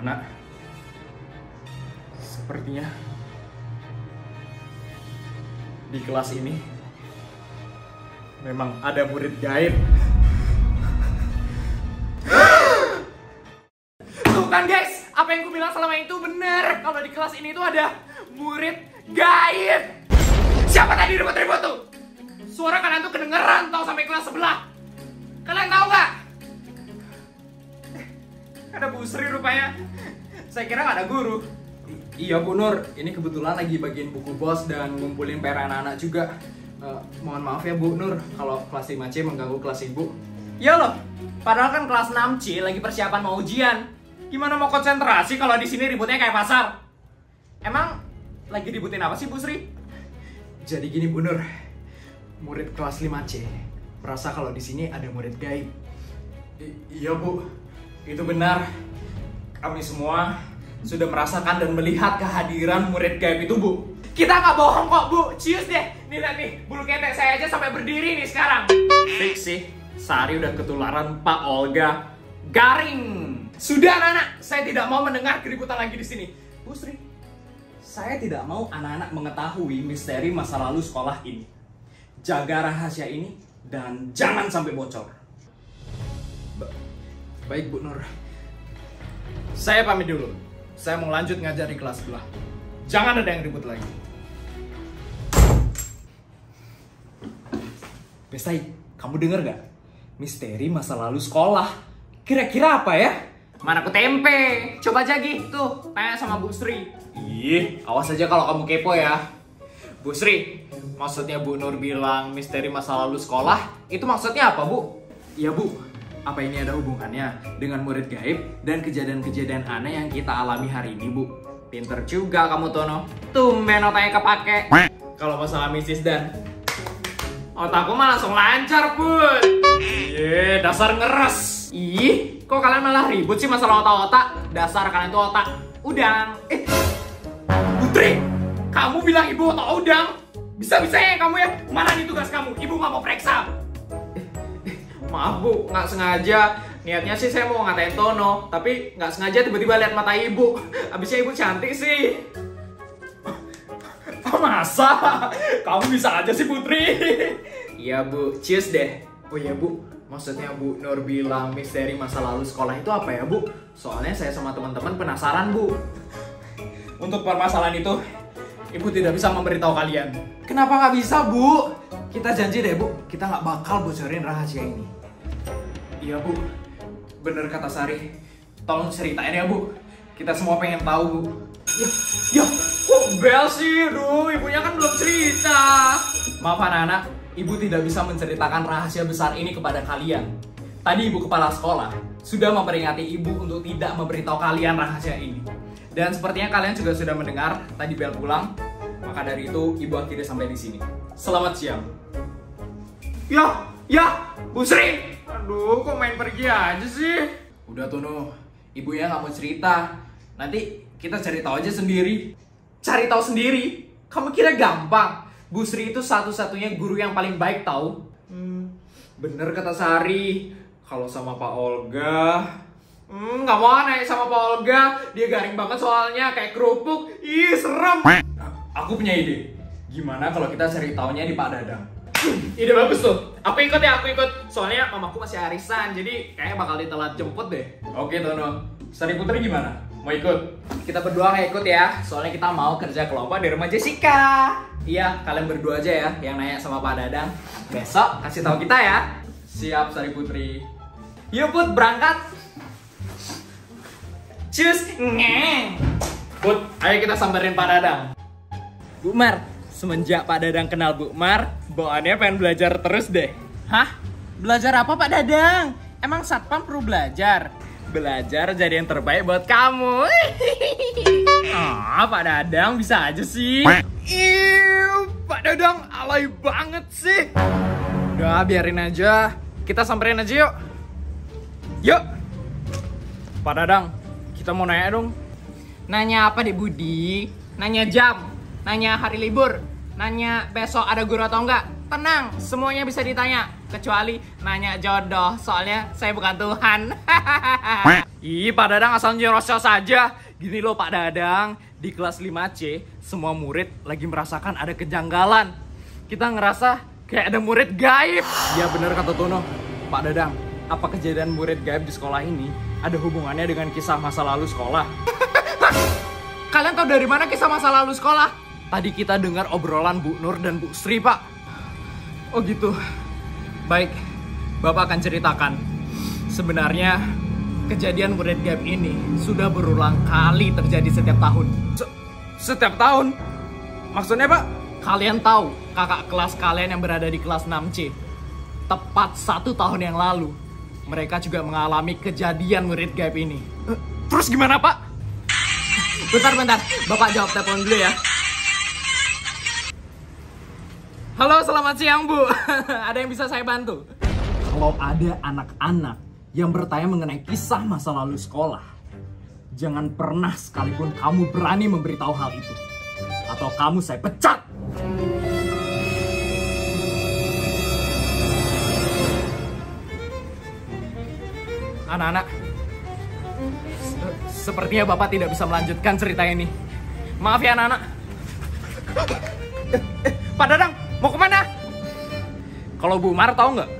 Anak, sepertinya di kelas ini memang ada murid gaib. Tuh kan guys, apa yang gue bilang selama itu bener. Kalau di kelas ini tuh ada murid gaib. Siapa tadi ribut-ribut tuh? Suara kalian tuh kedengeran tau sampai kelas sebelah. Kalian tahu nggak? Ada Bu Sri rupanya. Saya kira nggak ada guru. Iya Bu Nur, ini kebetulan lagi bagiin buku bos dan ngumpulin PR anak-anak juga. Mohon maaf ya Bu Nur kalau kelas 5C mengganggu kelas Ibu. Ya loh, padahal kan kelas 6C lagi persiapan mau ujian. Gimana mau konsentrasi kalau di sini ributnya kayak pasar? Emang lagi ributin apa sih Bu Sri? Jadi gini Bu Nur, murid kelas 5C merasa kalau di sini ada murid gaib. Iya Bu, itu benar. Kami semua sudah merasakan dan melihat kehadiran murid gaib itu Bu. Kita nggak bohong kok Bu, cius deh. Nih lihat nih, bulu ketek saya aja sampai berdiri nih sekarang. Fix sih, Sari udah ketularan Pak Olga. Garing. Sudah anak-anak, saya tidak mau mendengar keributan lagi di sini. Bu Sri, saya tidak mau anak-anak mengetahui misteri masa lalu sekolah ini. Jaga rahasia ini dan jangan sampai bocor. Baik Bu Nur. Saya pamit dulu. Saya mau lanjut ngajar di kelas sebelah. Jangan ada yang ribut lagi. Bestai, kamu denger gak? Misteri masa lalu sekolah. Kira-kira apa ya? Mana aku tempe. Coba aja tuh, tanya sama Bu Sri. Ih, awas aja kalau kamu kepo ya. Bu Sri, maksudnya Bu Nur bilang misteri masa lalu sekolah, itu maksudnya apa Bu? Iya Bu, apa ini ada hubungannya dengan murid gaib dan kejadian-kejadian aneh yang kita alami hari ini Bu? Pinter juga kamu Tono. Tumben otaknya kepake. Kalau masalah misis dan otakku mah langsung lancar Bun. Iya, dasar ngeres. Ih, kok kalian malah ribut sih masalah otak-otak? Dasar kalian tuh otak udang. Putri, kamu bilang ibu otak udang? Bisa-bisanya kamu ya? Mana nih tugas kamu? Ibu nggak mau periksa. Maaf Bu, nggak sengaja. Niatnya sih saya mau ngatain Tono, tapi nggak sengaja tiba-tiba lihat mata ibu. Abisnya ibu cantik sih. Masa? Kamu bisa aja sih Putri. Iya Bu, cheers deh. Oh iya Bu, maksudnya Bu Nur bilang misteri masa lalu sekolah itu apa ya Bu? Soalnya saya sama teman-teman penasaran Bu. Untuk permasalahan itu, Ibu tidak bisa memberitahu kalian. Kenapa nggak bisa Bu? Kita janji deh Bu, kita nggak bakal bocorin rahasia ini. Iya Bu, bener kata Sari. Tolong ceritain ya Bu, kita semua pengen tahu Bu. Ya, kok bel sih? Duh, ibunya kan belum cerita. Maaf anak-anak, ibu tidak bisa menceritakan rahasia besar ini kepada kalian. Tadi ibu kepala sekolah sudah memperingati ibu untuk tidak memberitahu kalian rahasia ini. Dan sepertinya kalian juga sudah mendengar tadi bel pulang. Maka dari itu ibu akhirnya sampai di sini. Selamat siang. Ya, Bu Sri. Aduh, kok main pergi aja sih? Udah Tono, ibu ya nggak mau cerita. Nanti kita cari tahu aja sendiri. Cari tahu sendiri? Kamu kira gampang? Bu Sri itu satu-satunya guru yang paling baik tahu. Bener kata Sari. Kalau sama Pak Olga, nggak mau naik sama Pak Olga. Dia garing banget soalnya, kayak kerupuk. Ih, serem. Aku punya ide. Gimana kalau kita cari taunya di Pak Dadang? Ide bagus tuh. Aku ikut ya, aku ikut. Soalnya mamaku masih arisan, jadi kayaknya bakal ditelat jemput deh. Oke Tono. Sari Putri gimana? Mau ikut? Kita berdua nggak ikut ya, soalnya kita mau kerja kelompok di rumah Jessica. Iya, kalian berdua aja ya yang nanya sama Pak Dadang. Besok kasih tahu kita ya. Siap Sari Putri. Yuk Put, berangkat. Cus, ngeng. Put, ayo kita samperin Pak Dadang. Bu Mar, semenjak Pak Dadang kenal Bu Mar, bawaannya pengen belajar terus deh. Hah? Belajar apa Pak Dadang? Emang Satpam perlu belajar? Belajar jadi yang terbaik buat kamu. Pak Dadang bisa aja sih. Pak Dadang alay banget sih. Udah biarin aja. Kita samperin aja yuk. Yuk. Pak Dadang, kita mau nanya dong. Nanya apa deh Budi? Nanya jam, nanya hari libur, nanya besok ada guru atau enggak. Tenang, semuanya bisa ditanya. kecuali nanya jodoh. Soalnya saya bukan Tuhan. Ih, Pak Dadang asal nyerocos saja. Gini loh Pak Dadang, di kelas 5C semua murid lagi merasakan ada kejanggalan. Kita ngerasa kayak ada murid gaib. Ya bener kata Tono. Pak Dadang, apa kejadian murid gaib di sekolah ini ada hubungannya dengan kisah masa lalu sekolah? Kalian tahu dari mana kisah masa lalu sekolah? Tadi kita dengar obrolan Bu Nur dan Bu Sri, Pak. Oh gitu. Baik, Bapak akan ceritakan. Sebenarnya kejadian murid gaib ini sudah berulang kali terjadi setiap tahun. Setiap tahun? Maksudnya Pak? Kalian tahu kakak kelas kalian yang berada di kelas 6C? Tepat 1 tahun yang lalu, mereka juga mengalami kejadian murid gaib ini. Terus gimana Pak? Bentar, Bapak jawab telepon dulu ya. Halo, selamat siang Bu. Ada yang bisa saya bantu? Kalau ada anak-anak yang bertanya mengenai kisah masa lalu sekolah, jangan pernah sekalipun kamu berani memberitahu hal itu. Atau kamu saya pecat. Anak-anak, sepertinya Bapak tidak bisa melanjutkan cerita ini. Maaf ya anak-anak. Pak Dadang, mau kemana? Kalau Bu Mar tahu nggak?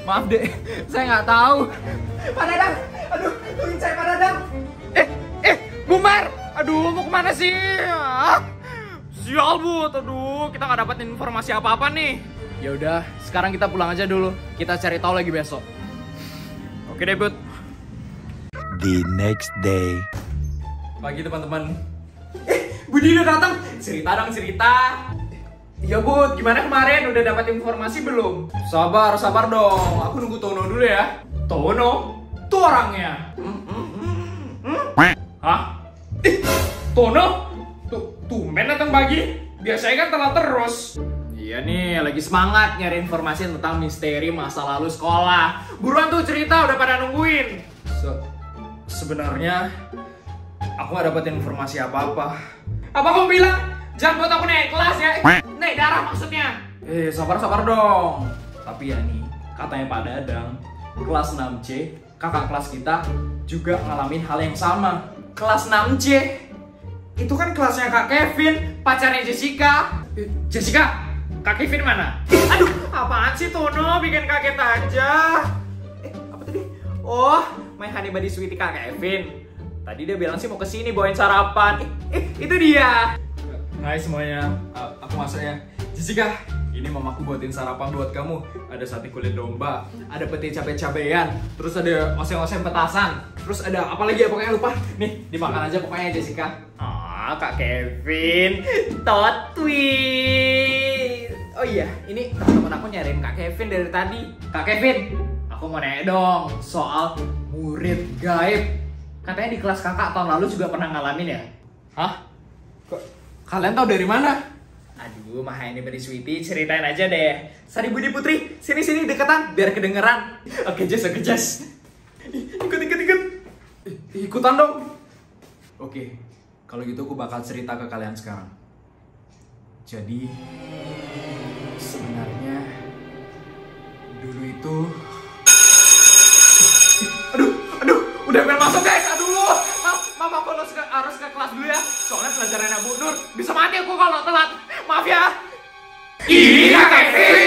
Maaf deh, saya nggak tahu. Pak Dadang, aduh, tolong saya Pak Dadang. Bu Mar, aduh, mau kemana sih? Sial Bu, aduh, kita nggak dapat informasi apa-apa nih. Ya udah, sekarang kita pulang aja dulu. Kita cari tahu lagi besok. Oke deh, Bud. The next day. Pagi teman-teman. Budi udah datang. Cerita dong, cerita. Ya Bud, gimana kemarin? Udah dapat informasi belum? Sabar dong. Aku nunggu Tono dulu ya. Tono? Tuh orangnya. Hah? Tono? Tumben datang pagi. Biasanya kan telat terus. Iya nih, lagi semangat nyari informasi tentang misteri masa lalu sekolah. Buruan tuh cerita, udah pada nungguin. Sebenarnya aku gak dapat informasi apa-apa. Apa kamu bilang? Jangan buat aku naik kelas ya. Naik darah maksudnya. Sabar dong. Tapi ya nih, katanya Pak Dadang, kelas 6C, kakak kelas kita juga ngalamin hal yang sama. Kelas 6C? Itu kan kelasnya Kak Kevin, pacarnya Jessica. Jessica? Kak Kevin mana? Aduh, apaan sih Tono? Bikin kaget aja. Apa tadi? Oh, my honey buddy sweetie Kak Kevin. Tadi dia bilang sih mau kesini bawain sarapan. Itu dia. Hai semuanya, aku masuk ya. Jessica, ini mamaku buatin sarapan buat kamu. Ada sate kulit domba, ada pete cabe-cabean, terus ada oseng-oseng petasan, terus ada apa lagi ya pokoknya lupa. Nih, dimakan aja pokoknya Jessica. Kak Kevin, Totwi. Oh iya, ini teman aku nyariin Kak Kevin dari tadi. Kak Kevin, aku mau nanya dong soal murid gaib. Katanya di kelas kakak tahun lalu juga pernah ngalamin ya? Hah? Kalian tahu dari mana? Aduh, Maha ini beri sweetie, ceritain aja deh. Sari Budi Putri, sini deketan biar kedengeran. Oke, Jess. Ikut. Ikutan dong. Oke, kalau gitu aku bakal cerita ke kalian sekarang. Jadi sebenarnya dulu itu Aduh, udah bel masuk guys. Aduh, Mama aku harus ke kelas dulu ya. Soalnya pelajarannya Bu Nur bisa mati aku kalau telat. Maaf ya. Iya, Kak Kevin.